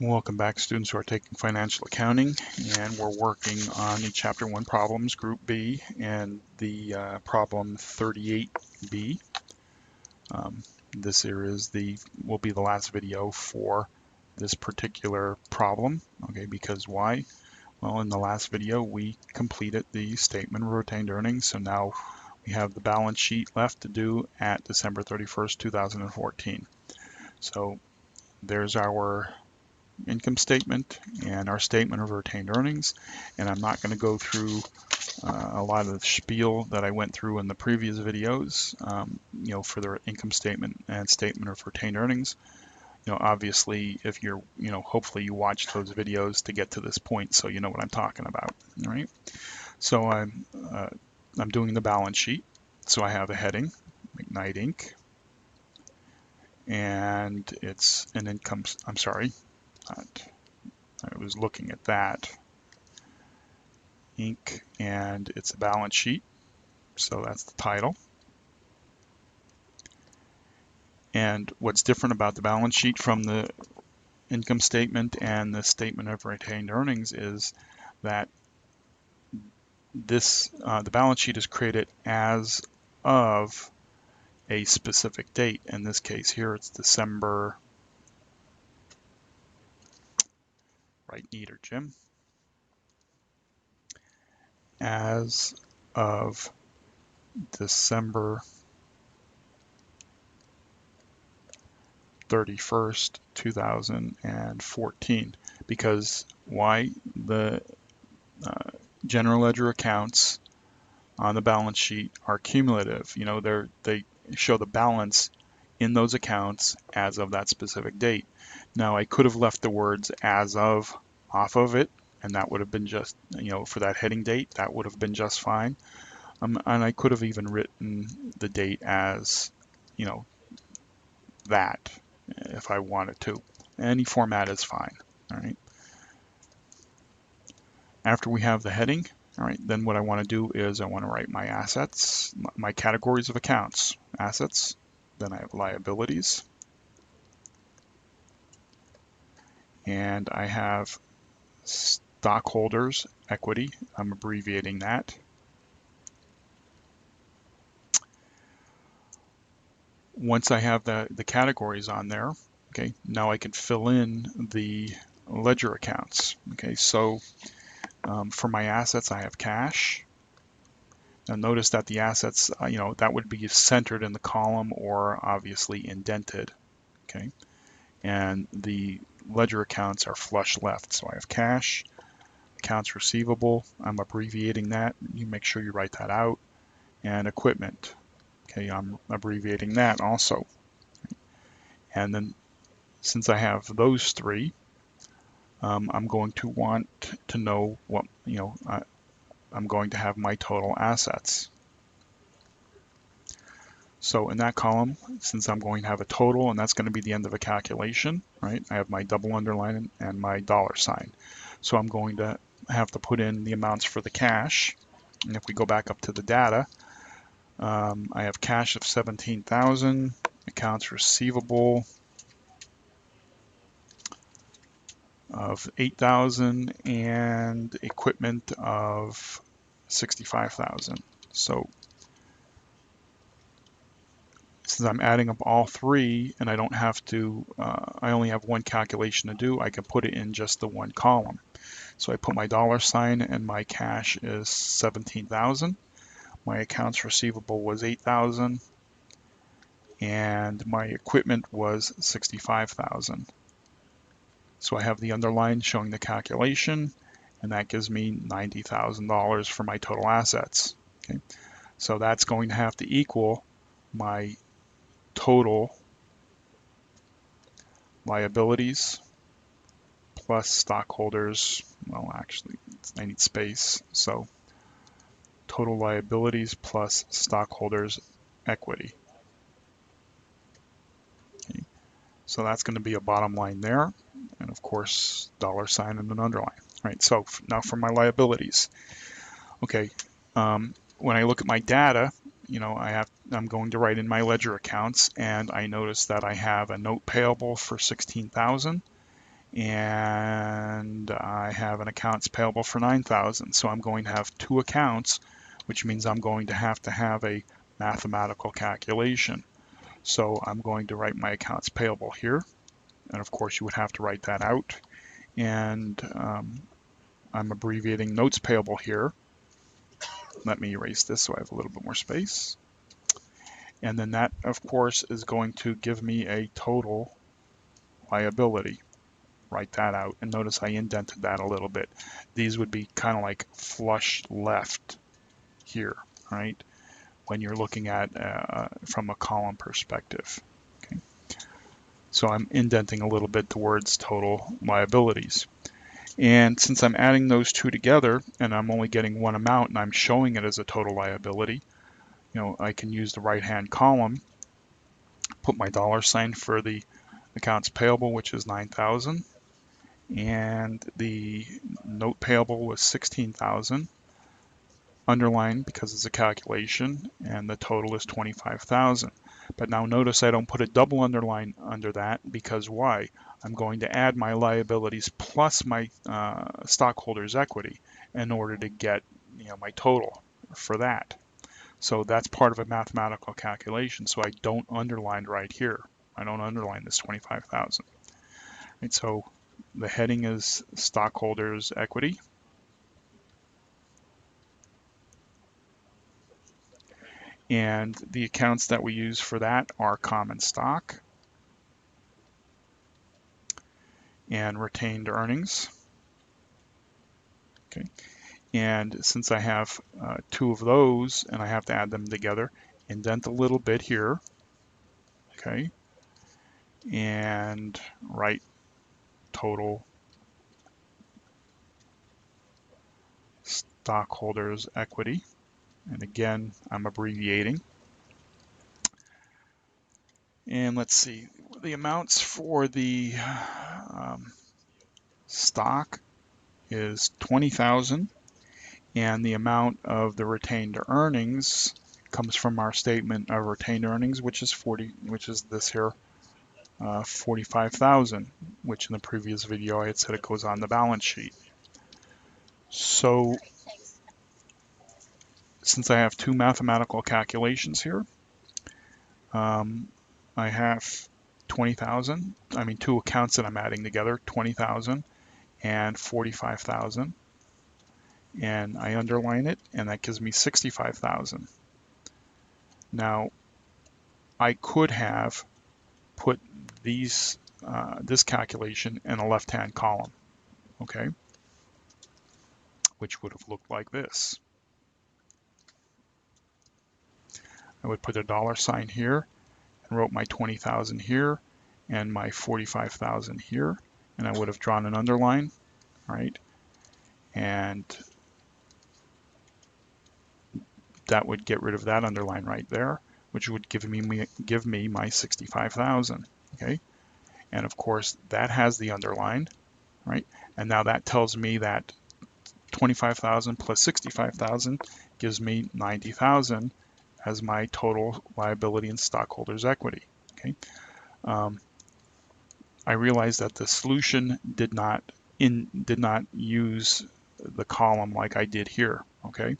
Welcome back, students who are taking financial accounting, and we're working on the Chapter 1 problems, Group B, and the problem 38B. This here will be the last video for this particular problem, okay, because why? Well, in the last video, we completed the statement of retained earnings, so now we have the balance sheet left to do at December 31st, 2014. So there's our income statement and our statement of retained earnings, and I'm not going to go through a lot of the spiel that I went through in the previous videos, for the income statement and statement of retained earnings. Obviously, if you're, hopefully you watched those videos to get to this point, so you know what I'm talking about. All right. So I'm doing the balance sheet. So I have a heading, McKnight Inc., and it's an income. I'm sorry. I was looking at that. Inc. and it's a balance sheet. So that's the title. And what's different about the balance sheet from the income statement and the statement of retained earnings is that the balance sheet is created as of a specific date. In this case here, it's December. Right, neater, Jim. As of December 31st, 2014. Because why? The general ledger accounts on the balance sheet are cumulative. They show the balance in those accounts as of that specific date. Now, I could have left the words as of off of it, and that would have been just, for that heading date, that would have been just fine. And I could have even written the date as, that if I wanted to. Any format is fine. All right. After we have the heading, all right, then what I want to do is I want to write my assets, my categories of accounts, assets. Then I have liabilities. And I have stockholders' equity. I'm abbreviating that. Once I have the categories on there, okay, now I can fill in the ledger accounts. Okay, so for my assets, I have cash. Now notice that the assets, that would be centered in the column or obviously indented. Okay, and the ledger accounts are flush left. So I have cash, accounts receivable. I'm abbreviating that. You make sure you write that out. And equipment. Okay, I'm abbreviating that also. And then since I have those three, I'm going to want to know what, I'm going to have my total assets. So in that column, since I'm going to have a total, and that's going to be the end of a calculation, right? I have my double underline and my dollar sign. So I'm going to have to put in the amounts for the cash. And if we go back up to the data, I have cash of 17,000, accounts receivable of 8,000, and equipment of 65,000. So since I'm adding up all three and I don't have to, I only have one calculation to do, I can put it in just the one column. So I put my dollar sign and my cash is 17,000. My accounts receivable was 8,000 and my equipment was 65,000. So I have the underline showing the calculation, and that gives me $90,000 for my total assets. Okay, so that's going to have to equal my total liabilities plus stockholders. Well, actually, I need space. So total liabilities plus stockholders' equity. Okay, so that's going to be a bottom line there, and of course, dollar sign and an underline. Right. So now for my liabilities. Okay. When I look at my data, I'm going to write in my ledger accounts, and I notice that I have a note payable for 16,000, and I have an accounts payable for 9,000. So I'm going to have two accounts, which means I'm going to have a mathematical calculation. So I'm going to write my accounts payable here, and of course you would have to write that out. And I'm abbreviating notes payable here. Let me erase this so I have a little bit more space. And then that, of course, is going to give me a total liability. Write that out, and notice I indented that a little bit. These would be kind of like flush left here, right? When you're looking at from a column perspective. Okay. So I'm indenting a little bit towards total liabilities. And since I'm adding those two together and I'm only getting one amount and I'm showing it as a total liability, I can use the right-hand column, put my $sign for the accounts payable, which is 9,000, and the note payable was 16,000, underline because it's a calculation, and the total is 25,000. But now notice I don't put a double underline under that, because why? I'm going to add my liabilities plus my stockholders' equity in order to get my total for that. So that's part of a mathematical calculation. So I don't underline right here. I don't underline this 25,000. Right, so the heading is stockholders' equity. And the accounts that we use for that are common stock and retained earnings. Okay. And since I have two of those and I have to add them together, indent a little bit here. Okay. And write total stockholders' equity. And again, I'm abbreviating. And let's see, the amounts for the stock is 20,000, and the amount of the retained earnings comes from our statement of retained earnings, which is this here, 45,000, which in the previous video I had said it goes on the balance sheet. So since I have two mathematical calculations here, I have 20,000, two accounts that I'm adding together, 20,000 and 45,000, and I underline it, and that gives me 65,000. Now, I could have put this calculation in a left-hand column, okay, which would have looked like this. I would put a $sign here and wrote my 20,000 here and my 45,000 here, and I would have drawn an underline, right? And that would get rid of that underline right there, which would give me my 65,000, okay? And of course, that has the underline, right? And now that tells me that 25,000 plus 65,000 gives me 90,000 as my total liability and stockholders' equity, okay? I realized that the solution did not use the column like I did here, okay?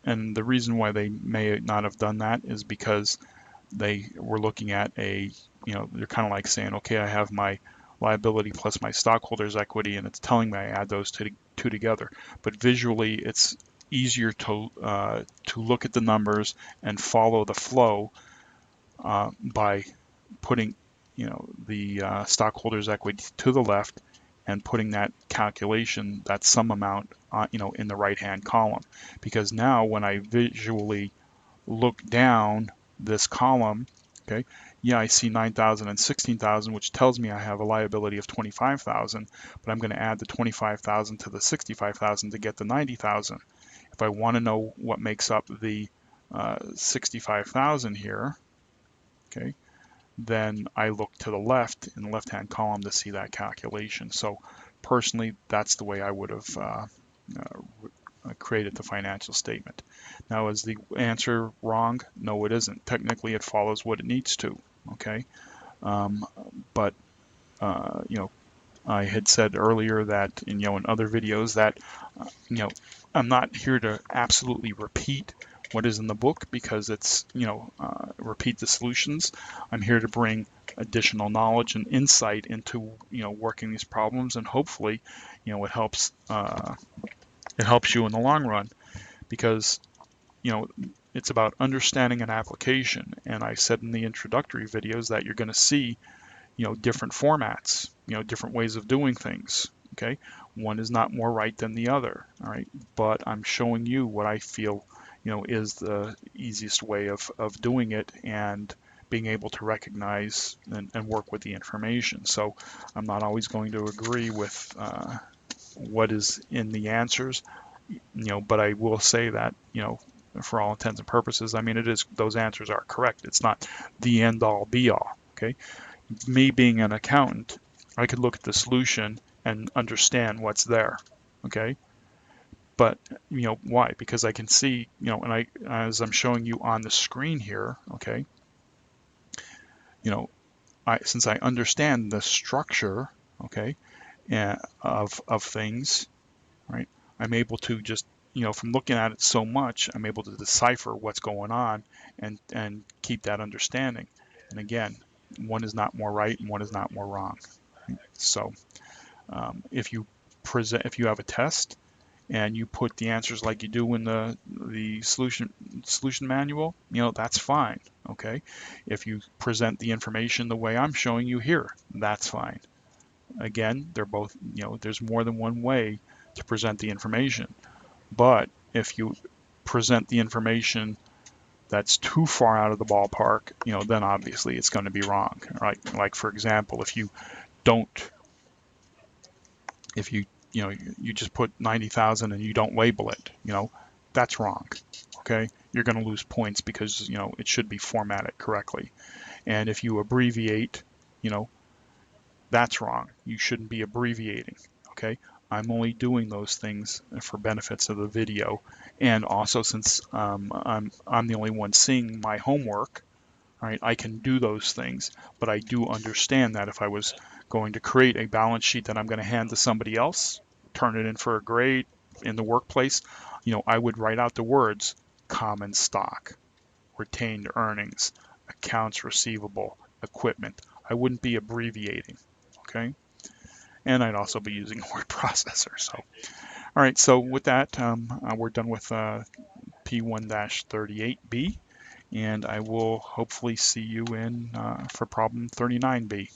And the reason why they may not have done that is because they were looking at they're kind of like saying, okay, I have my liability plus my stockholders' equity, and it's telling me I add those two together. But visually, it's easier to look at the numbers and follow the flow by putting the stockholders' equity to the left and putting that calculation, that sum amount, in the right-hand column. Because now when I visually look down this column, okay, yeah, I see 9,000 and 16,000, which tells me I have a liability of 25,000, but I'm going to add the 25,000 to the 65,000 to get the 90,000. If I want to know what makes up the 65,000 here, okay, then I look to the left in the left-hand column to see that calculation. So personally, that's the way I would have created the financial statement. Now, is the answer wrong? No, it isn't. Technically, it follows what it needs to, okay? but I had said earlier that in other videos that I'm not here to absolutely repeat what is in the book because it's repeat the solutions. I'm here to bring additional knowledge and insight into working these problems, and hopefully it helps you in the long run, because it's about understanding an application. And I said in the introductory videos that you're going to see different formats, different ways of doing things. Okay, one is not more right than the other. All right, but I'm showing you what I feel is the easiest way of doing it, and being able to recognize and work with the information. So I'm not always going to agree with what is in the answers, but I will say that for all intents and purposes, I mean, those answers are correct. It's not the end all be all. Okay, me being an accountant, I could look at the solution and understand what's there. Okay, but why? Because I can see, and as I'm showing you on the screen here, okay, since I understand the structure, okay, of things, right, I'm able to just from looking at it so much, I'm able to decipher what's going on and keep that understanding. And again, one is not more right and one is not more wrong. So if you have a test and you put the answers like you do in the solution manual, that's fine. Okay, if you present the information the way I'm showing you here, that's fine. Again, they're both, there's more than one way to present the information. But if you present the information that's too far out of the ballpark, then obviously it's going to be wrong, right? Like, for example, if you you just put 90,000 and you don't label it, that's wrong. Okay, you're going to lose points because it should be formatted correctly. And if you abbreviate, that's wrong. You shouldn't be abbreviating. Okay, I'm only doing those things for benefits of the video, and also since I'm the only one seeing my homework, right? I can do those things, but I do understand that if I was going to create a balance sheet that I'm going to hand to somebody else, turn it in for a grade in the workplace, I would write out the words common stock, retained earnings, accounts receivable, equipment. I wouldn't be abbreviating, okay? And I'd also be using a word processor. So, all right, so with that, we're done with P1-38B, and I will hopefully see you in for problem 39B.